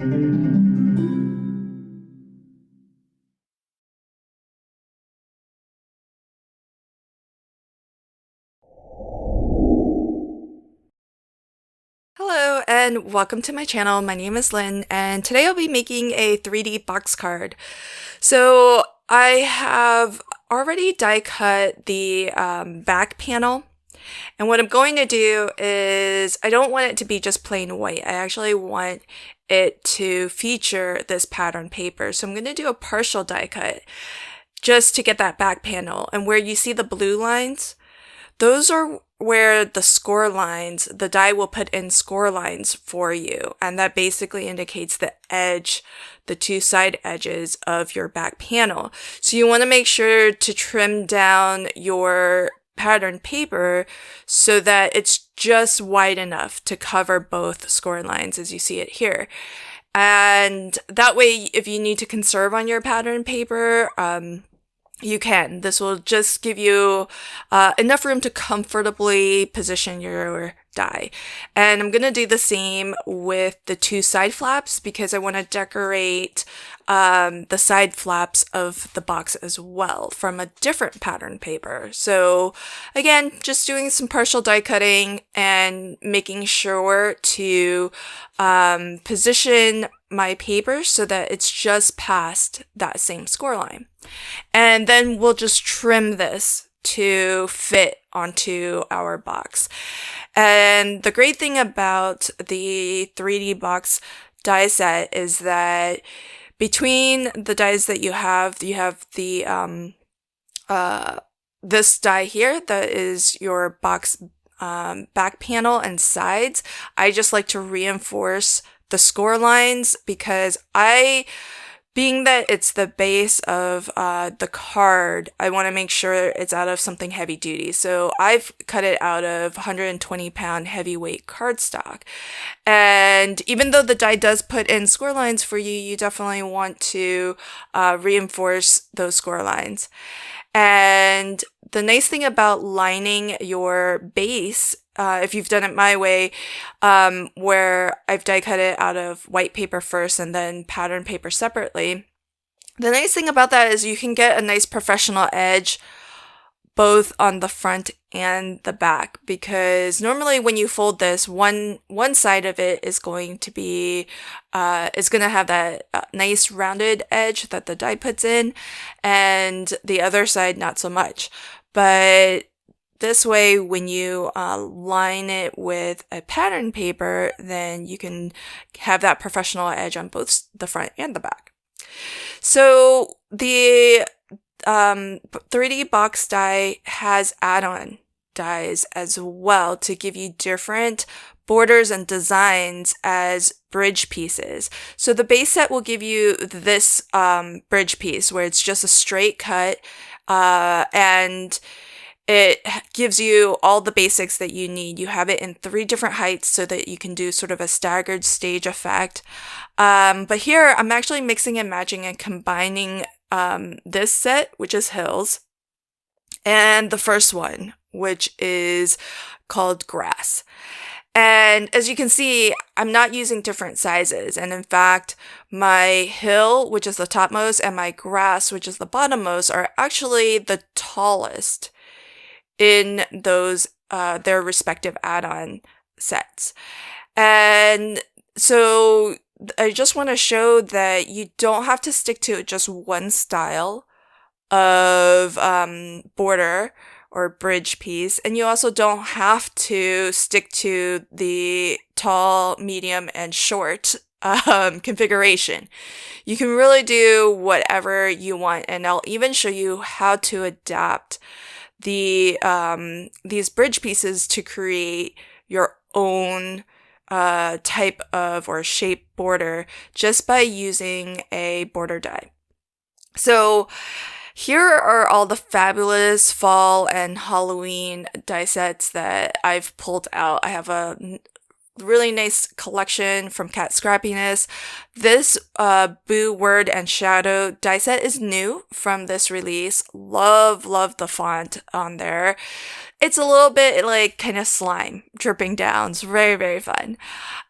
Hello and welcome to my channel. My name is Lynn and today I'll be making a 3D box card. So I have already die cut the back panel, and what I'm going to do is I don't want it to be just plain white. I actually want it to feature this pattern paper. So I'm going to do a partial die cut just to get that back panel, and where you see the blue lines, those are where the score lines, the die will put in score lines for you. And that basically indicates the edge, the two side edges of your back panel. So you want to make sure to trim down your pattern paper so that it's just wide enough to cover both score lines as you see it here. And that way, if you need to conserve on your pattern paper, you can. This will just give you enough room to comfortably position your die. And I'm going to do the same with the two side flaps because I want to decorate the side flaps of the box as well from a different pattern paper. So again, just doing some partial die cutting and making sure to position my paper so that it's just past that same score line. And then we'll just trim this to fit onto our box. And the great thing about the 3D box die set is that between the dies that you have the this die here that is your box back panel and sides. I just like to reinforce the score lines because being that it's the base of the card, I want to make sure it's out of something heavy duty. So I've cut it out of 120-pound heavyweight cardstock. And even though the die does put in score lines for you, you definitely want to reinforce those score lines. And the nice thing about lining your base, if you've done it my way, where I've die cut it out of white paper first and then pattern paper separately, the nice thing about that is you can get a nice professional edge both on the front and the back, because normally when you fold this, one side of it is going to be is going to have that nice rounded edge that the die puts in, and the other side not so much. But this way, when you line it with a pattern paper, then you can have that professional edge on both the front and the back. So the 3D box die has add-on dies as well to give you different borders and designs as bridge pieces. So the base set will give you this bridge piece where it's just a straight cut, and it gives you all the basics that you need. You have it in 3 different heights so that you can do sort of a staggered stage effect. But here I'm actually mixing and matching and combining this set, which is Hills, and the first one, which is called Grass. And as you can see, I'm not using different sizes. And in fact, my Hill, which is the topmost, and my Grass, which is the bottommost, are actually the tallest in those their respective add-on sets. And so I just want to show that you don't have to stick to just one style of border or bridge piece, and you also don't have to stick to the tall, medium, and short configuration. You can really do whatever you want, and I'll even show you how to adapt these bridge pieces to create your own type of or shape border just by using a border die. So here are all the fabulous fall and Halloween die sets that I've pulled out. I have a really nice collection from Cat Scrappiness. This Boo Word and Shadow die set is new from this release. Love the font on there. It's a little bit like kind of slime dripping down. It's very fun.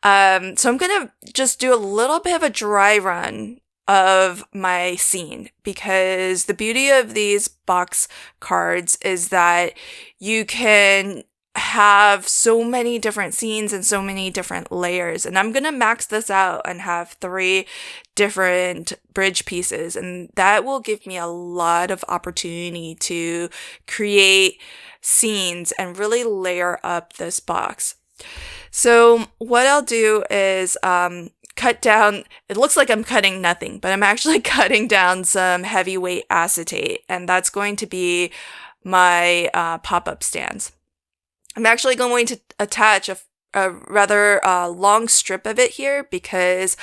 So I'm gonna just do a little bit of a dry run of my scene, because the beauty of these box cards is that you can have so many different scenes and so many different layers. And I'm gonna max this out and have 3 different bridge pieces, and that will give me a lot of opportunity to create scenes and really layer up this box. So what I'll do is cut down, it looks like I'm cutting nothing, but I'm actually cutting down some heavyweight acetate, and that's going to be my pop-up stands. I'm actually going to attach a rather long strip of it here, because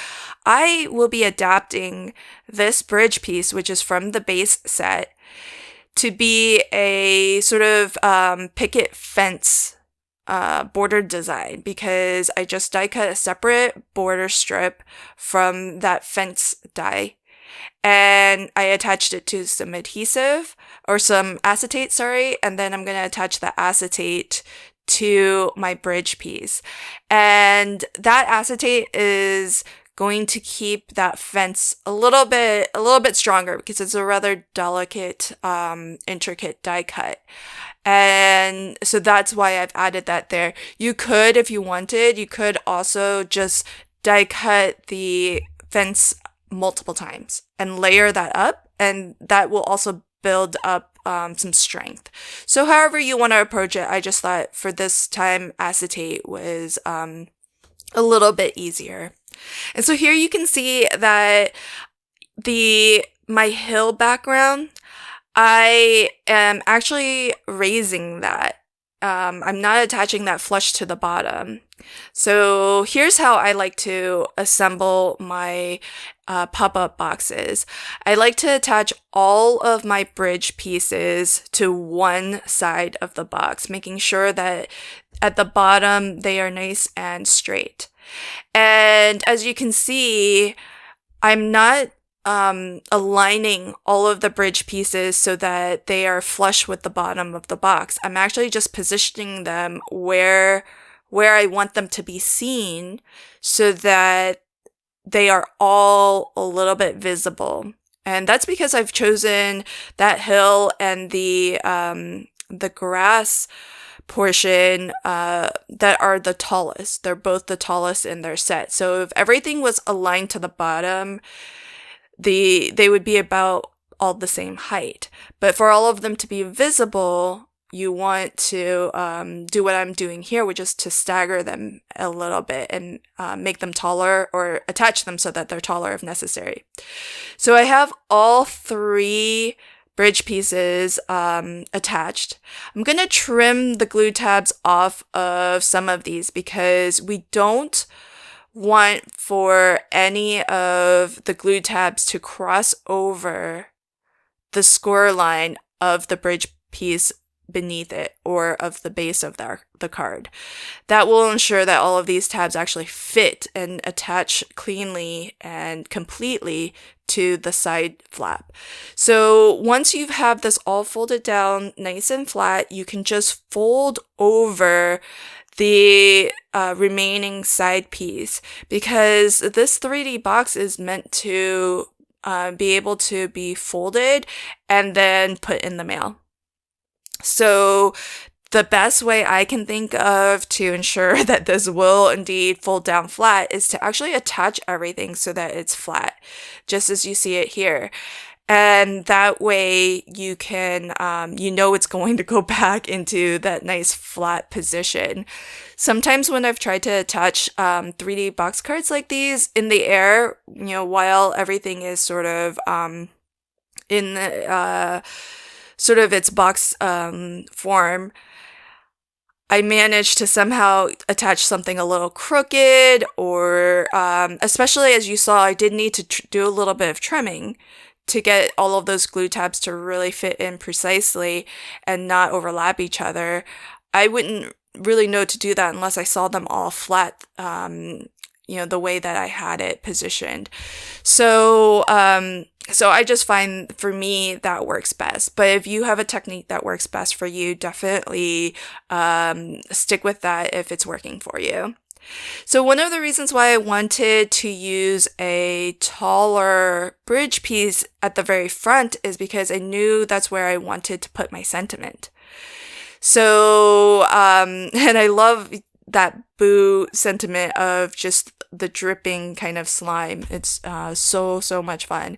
I will be adapting this bridge piece, which is from the base set, to be a sort of picket fence border design, because I just die cut a separate border strip from that fence die, and I attached it to some adhesive, or some acetate, sorry, and then I'm going to attach the acetate to my bridge piece. And that acetate is going to keep that fence a little bit stronger, because it's a rather delicate, intricate die cut. And so that's why I've added that there. You could, if you wanted, you could also just die cut the fence multiple times and layer that up, and that will also build up some strength. So however you want to approach it, I just thought for this time acetate was a little bit easier. And so here you can see that my hill background, I am actually raising that. I'm not attaching that flush to the bottom. So here's how I like to assemble my pop-up boxes. I like to attach all of my bridge pieces to one side of the box, making sure that at the bottom they are nice and straight. And as you can see, I'm not aligning all of the bridge pieces so that they are flush with the bottom of the box. I'm actually just positioning them where I want them to be seen, so that they are all a little bit visible. And that's because I've chosen that hill and the grass portion that are the tallest. They're both the tallest in their set. So if everything was aligned to the bottom, they would be about all the same height. But for all of them to be visible, you want to do what I'm doing here, which is to stagger them a little bit and make them taller, or attach them so that they're taller if necessary. So I have all 3 bridge pieces attached. I'm going to trim the glue tabs off of some of these, because we don't want for any of the glue tabs to cross over the score line of the bridge piece beneath it, or of the base of the card. That will ensure that all of these tabs actually fit and attach cleanly and completely to the side flap. So once you have this all folded down nice and flat, you can just fold over the remaining side piece, because this 3D box is meant to be able to be folded and then put in the mail. So the best way I can think of to ensure that this will indeed fold down flat is to actually attach everything so that it's flat, just as you see it here. And that way you can, it's going to go back into that nice flat position. Sometimes when I've tried to attach 3D box cards like these in the air, while everything is sort of in the sort of its box form, I managed to somehow attach something a little crooked, or especially as you saw, I did need to do a little bit of trimming to get all of those glue tabs to really fit in precisely and not overlap each other. I wouldn't really know to do that unless I saw them all flat, the way that I had it positioned. So I just find for me that works best. But if you have a technique that works best for you, definitely stick with that if it's working for you. So one of the reasons why I wanted to use a taller bridge piece at the very front is because I knew that's where I wanted to put my sentiment. So, and I love that boo sentiment of just the dripping kind of slime. It's so much fun.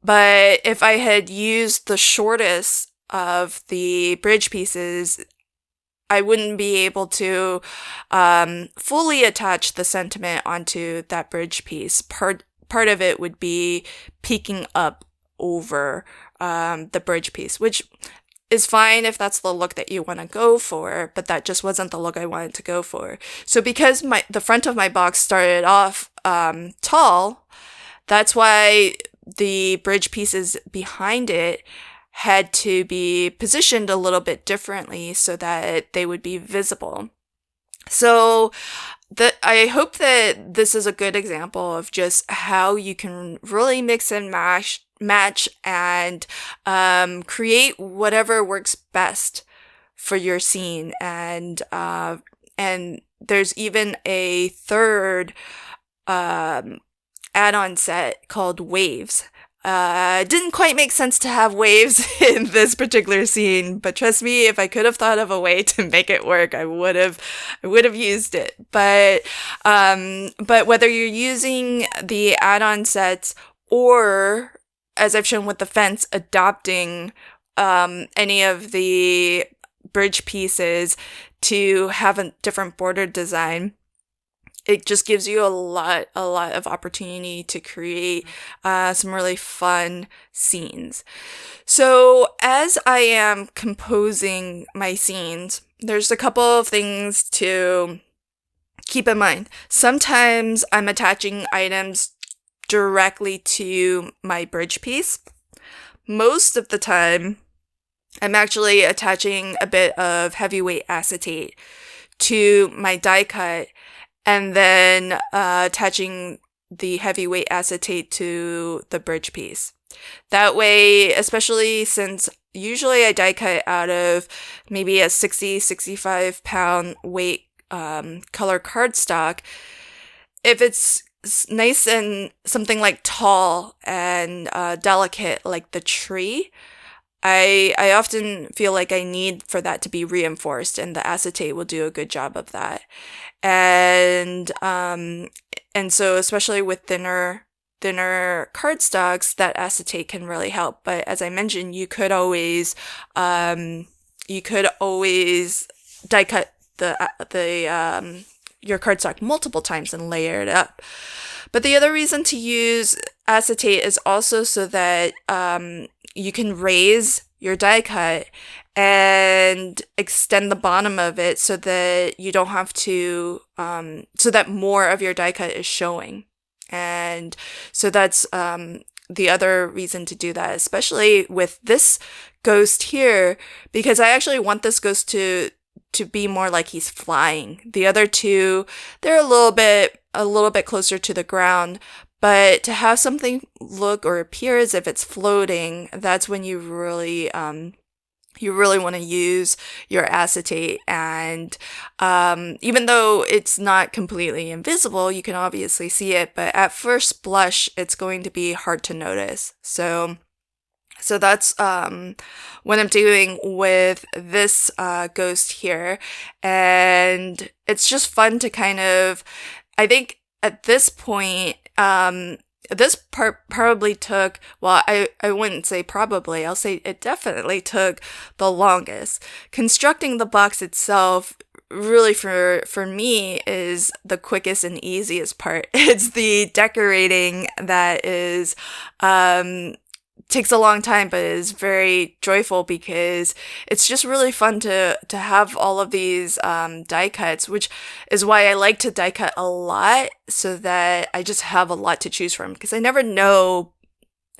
But if I had used the shortest of the bridge pieces, I wouldn't be able to fully attach the sentiment onto that bridge piece. Part of it would be peeking up over the bridge piece, which is fine if that's the look that you want to go for, but that just wasn't the look I wanted to go for. So because the front of my box started off tall, that's why the bridge pieces behind it had to be positioned a little bit differently so that they would be visible. So I hope that this is a good example of just how you can really mix and match and create whatever works best for your scene. And there's even a third add-on set called waves. It didn't quite make sense to have waves in this particular scene, but trust me, if I could have thought of a way to make it work, I would have used it. But whether you're using the add-on sets or, as I've shown with the fence, adopting any of the bridge pieces to have a different border design, it just gives you a lot of opportunity to create some really fun scenes. So as I am composing my scenes, there's a couple of things to keep in mind. Sometimes I'm attaching items directly to my bridge piece. Most of the time, I'm actually attaching a bit of heavyweight acetate to my die cut, and then attaching the heavyweight acetate to the bridge piece. That way, especially since usually I die cut out of maybe a 65 pound weight color cardstock, if it's nice and something like tall and delicate like the tree, I often feel like I need for that to be reinforced, and the acetate will do a good job of that. And so especially with thinner cardstocks, that acetate can really help. But as I mentioned, you could always die cut your cardstock multiple times and layer it up. But the other reason to use acetate is also so that you can raise your die cut and extend the bottom of it so that you don't have to, so that more of your die cut is showing. And so that's the other reason to do that, especially with this ghost here, because I actually want this ghost to be more like he's flying. The other two, they're a little bit closer to the ground, but to have something look or appear as if it's floating, that's when you really want to use your acetate. And even though it's not completely invisible, you can obviously see it, but at first blush, it's going to be hard to notice. So that's what I'm doing with this ghost here. And it's just fun to kind of, I think at this point, this part probably took, well, I wouldn't say probably, I'll say it definitely took the longest. Constructing the box itself really for me is the quickest and easiest part. It's the decorating that is takes a long time, but is very joyful because it's just really fun to have all of these die cuts, which is why I like to die cut a lot, so that I just have a lot to choose from, because I never know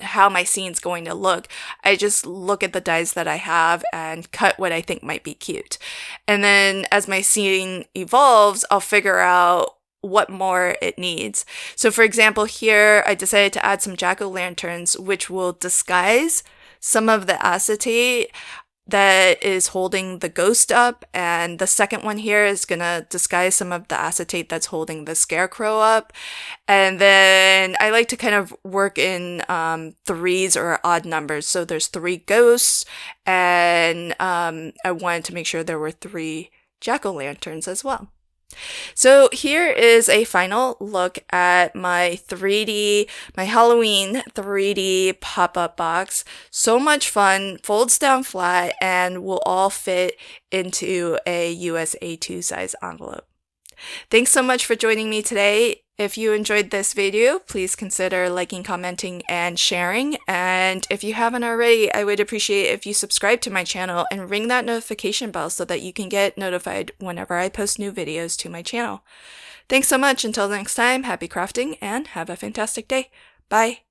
how my scene's going to look. I just look at the dies that I have and cut what I think might be cute. And then as my scene evolves, I'll figure out what more it needs. So for example, here I decided to add some jack-o'-lanterns, which will disguise some of the acetate that is holding the ghost up, and the second one here is gonna disguise some of the acetate that's holding the scarecrow up. And then I like to kind of work in threes or odd numbers. So there's 3 ghosts, and I wanted to make sure there were 3 jack-o'-lanterns as well. So here is a final look at my Halloween 3D pop-up box. So much fun, folds down flat, and will all fit into a US A2 size envelope. Thanks so much for joining me today. If you enjoyed this video, please consider liking, commenting, and sharing. And if you haven't already, I would appreciate if you subscribe to my channel and ring that notification bell so that you can get notified whenever I post new videos to my channel. Thanks so much. Until next time, happy crafting and have a fantastic day. Bye.